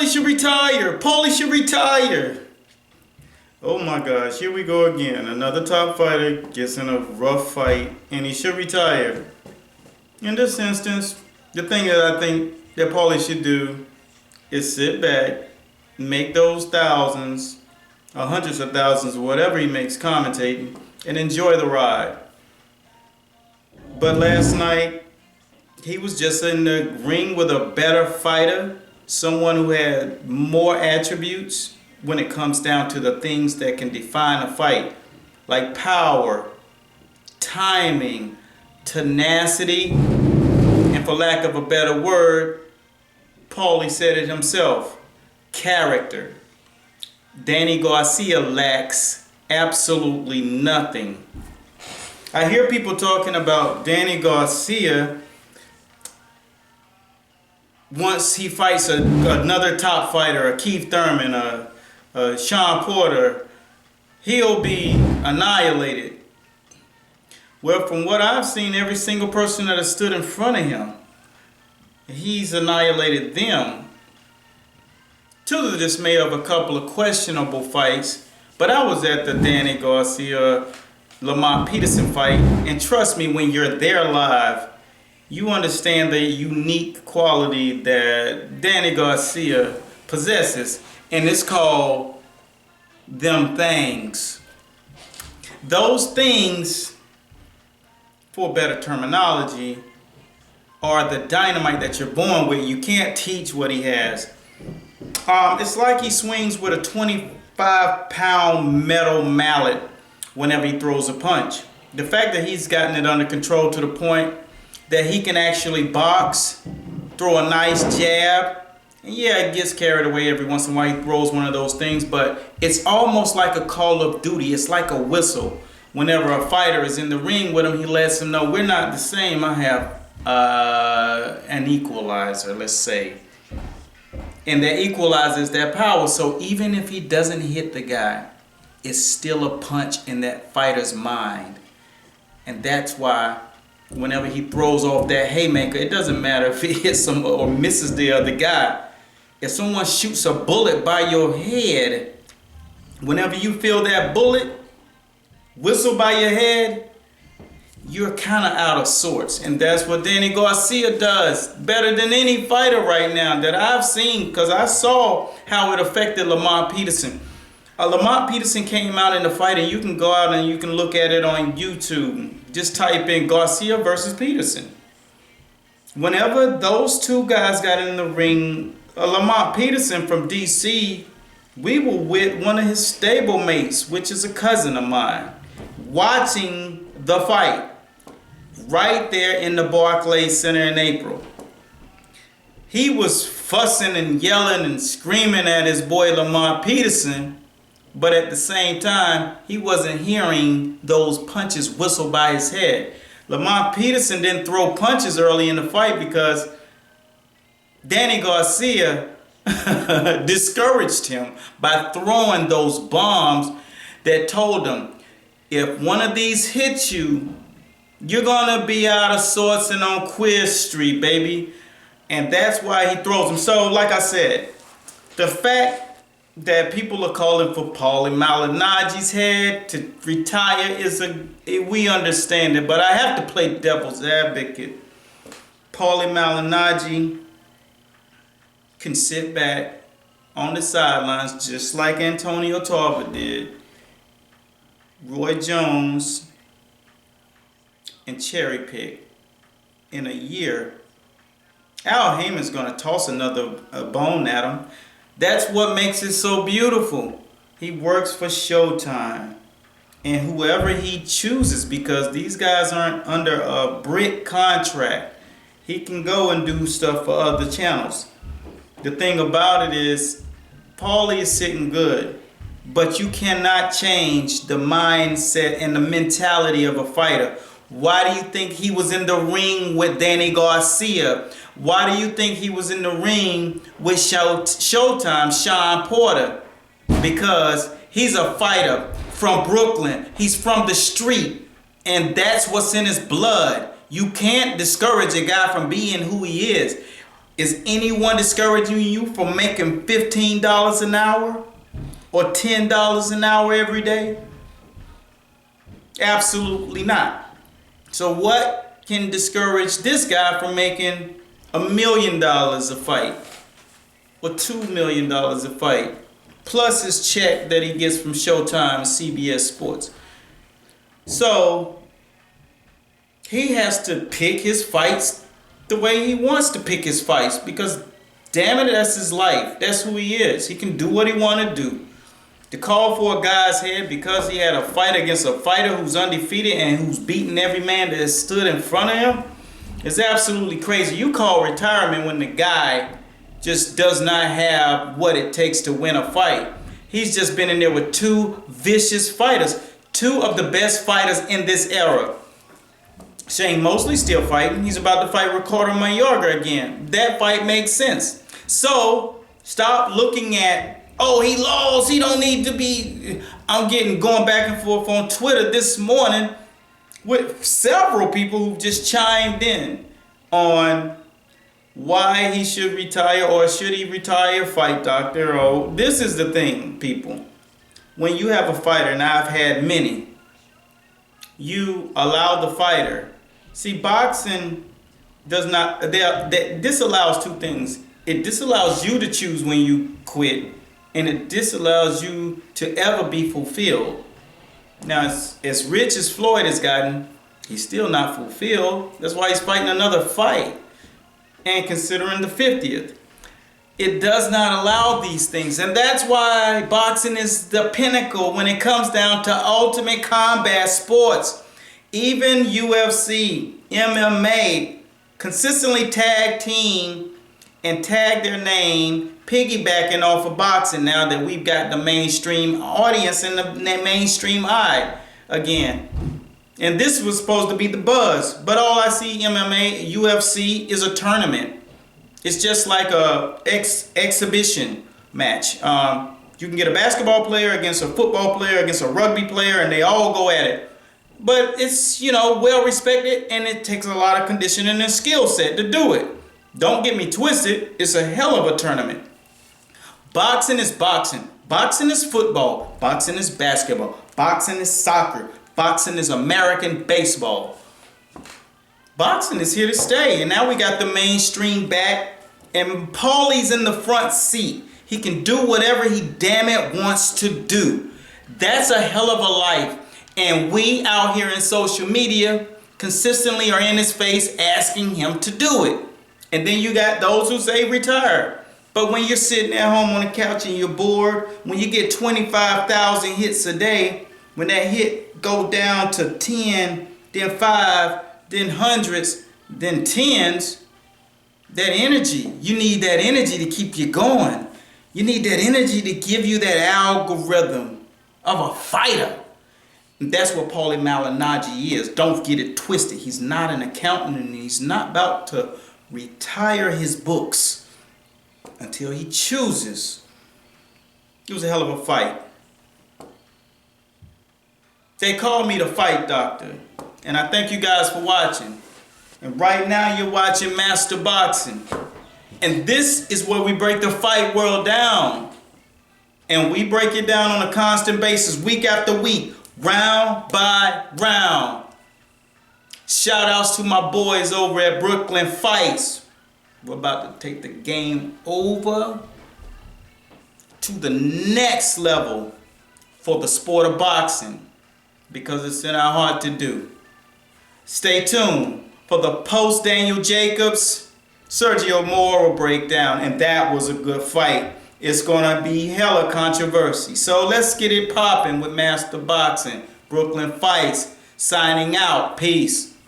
Paulie should retire. Paulie should retire. Oh my gosh, here we go again. Another top fighter gets in a rough fight and he should retire. In this instance, the thing that I think that Paulie should do is sit back, make those thousands, or hundreds of thousands, or whatever he makes commentating, and enjoy the ride. But last night, he was just in the ring with a better fighter, someone who had more attributes when it comes down to the things that can define a fight, like power, timing, tenacity, and for lack of a better word, Paulie said it himself, character. Danny Garcia lacks absolutely nothing. I hear people talking about Danny Garcia once he fights another top fighter, a Keith Thurman, a Sean Porter, he'll be annihilated. Well, from what I've seen, every single person that has stood in front of him, he's annihilated them. To the dismay of a couple of questionable fights, but I was at the Danny Garcia Lamont Peterson fight, and trust me, when you're there live, you understand the unique quality that Danny Garcia possesses, and it's called them things. Those things, for better terminology, are the dynamite that you're born with. You can't teach what he has. It's like he swings with a 25-pound metal mallet whenever he throws a punch. The fact that he's gotten it under control to the point that he can actually box, throw a nice jab, and yeah, it gets carried away every once in a while. He throws one of those things, but it's almost like a Call of Duty. It's like a whistle. Whenever a fighter is in the ring with him, he lets him know, we're not the same. I have an equalizer, let's say. And that equalizes that power. So even if he doesn't hit the guy, it's still a punch in that fighter's mind. And that's why whenever he throws off that haymaker, it doesn't matter if he hits him or misses the other guy. If someone shoots a bullet by your head, whenever you feel that bullet whistle by your head, you're kind of out of sorts. And that's what Danny Garcia does better than any fighter right now that I've seen, because I saw how it affected Lamont Peterson. Lamont Peterson came out in the fight, and you can go out and you can look at it on YouTube. Just type in Garcia versus Peterson. Whenever those two guys got in the ring, Lamont Peterson from DC, we were with one of his stablemates, which is a cousin of mine, watching the fight right there in the Barclays Center in April. He was fussing and yelling and screaming at his boy Lamont Peterson, but at the same time, he wasn't hearing those punches whistle by his head. Lamont Peterson didn't throw punches early in the fight because Danny Garcia discouraged him by throwing those bombs that told him, if one of these hits you, you're gonna be out of sorts and on Queer Street, baby. And that's why he throws them. So, like I said, the fact that people are calling for Paulie Malignaggi's head to retire we understand it, but I have to play devil's advocate. Paulie Malignaggi can sit back on the sidelines just like Antonio Tarver did, Roy Jones, and cherry pick. In a year, Al Heyman's going to toss another bone at him. That's what makes it so beautiful. He works for Showtime. And whoever he chooses, because these guys aren't under a brick contract, he can go and do stuff for other channels. The thing about it is, Paulie is sitting good, but you cannot change the mindset and the mentality of a fighter. Why do you think he was in the ring with Danny Garcia? Why do you think he was in the ring with Showtime, Sean Porter? Because he's a fighter from Brooklyn. He's from the street. And that's what's in his blood. You can't discourage a guy from being who he is. Is anyone discouraging you from making $15 an hour or $10 an hour every day? Absolutely not. So what can discourage this guy from making $1 million a fight or $2 million a fight, plus his check that he gets from Showtime and CBS Sports? So he has to pick his fights the way he wants to pick his fights, because damn it, that's his life. That's who he is. He can do what he want to do. To call for a guy's head because he had a fight against a fighter who's undefeated and who's beaten every man that has stood in front of him is absolutely crazy. You call retirement when the guy just does not have what it takes to win a fight. He's just been in there with two vicious fighters, two of the best fighters in this era. Shane Mosley still fighting. He's about to fight Ricardo Mayorga again. That fight makes sense. So stop looking at, oh, he lost, he don't need to be. I'm going back and forth on Twitter this morning with several people who just chimed in on why he should retire, or should he retire, fight doctor. Oh, this is the thing, people. When you have a fighter, and I've had many, you allow the fighter. See, boxing does not, disallows two things. It disallows you to choose when you quit, and it disallows you to ever be fulfilled. Now, as rich as Floyd has gotten, he's still not fulfilled. That's why he's fighting another fight, and considering the 50th. It does not allow these things, and that's why boxing is the pinnacle when it comes down to ultimate combat sports. Even UFC, MMA, consistently tag team and tag their name, piggybacking off of boxing now that we've got the mainstream audience and the mainstream eye again. And this was supposed to be the buzz, but all I see MMA, UFC is a tournament. It's just like a exhibition match. You can get a basketball player against a football player against a rugby player, and they all go at it. But it's, well respected, and it takes a lot of conditioning and skill set to do it. Don't get me twisted, it's a hell of a tournament. Boxing is boxing. Boxing is football. Boxing is basketball. Boxing is soccer. Boxing is American baseball. Boxing is here to stay, and now we got the mainstream back, and Paulie's in the front seat. He can do whatever he damn it wants to do. That's a hell of a life, and we out here in social media consistently are in his face asking him to do it. And then you got those who say retire. But when you're sitting at home on the couch and you're bored, when you get 25,000 hits a day, when that hit go down to 10, then 5, then hundreds, then tens, that energy, you need that energy to keep you going. You need that energy to give you that algorithm of a fighter. And that's what Paulie Malignaggi is. Don't get it twisted. He's not an accountant, and he's not about to retire his books until he chooses. It was a hell of a fight. They called me the fight doctor, and I thank you guys for watching. And right now you're watching Master Boxing. And this is where we break the fight world down. And we break it down on a constant basis, week after week, round by round. Shout outs to my boys over at Brooklyn Fights. We're about to take the game over to the next level for the sport of boxing, because it's in our heart to do. Stay tuned for the post Daniel Jacobs Sergio Moro breakdown, and that was a good fight. It's gonna be hella controversy. So let's get it popping with Master Boxing. Brooklyn Fights signing out. Peace.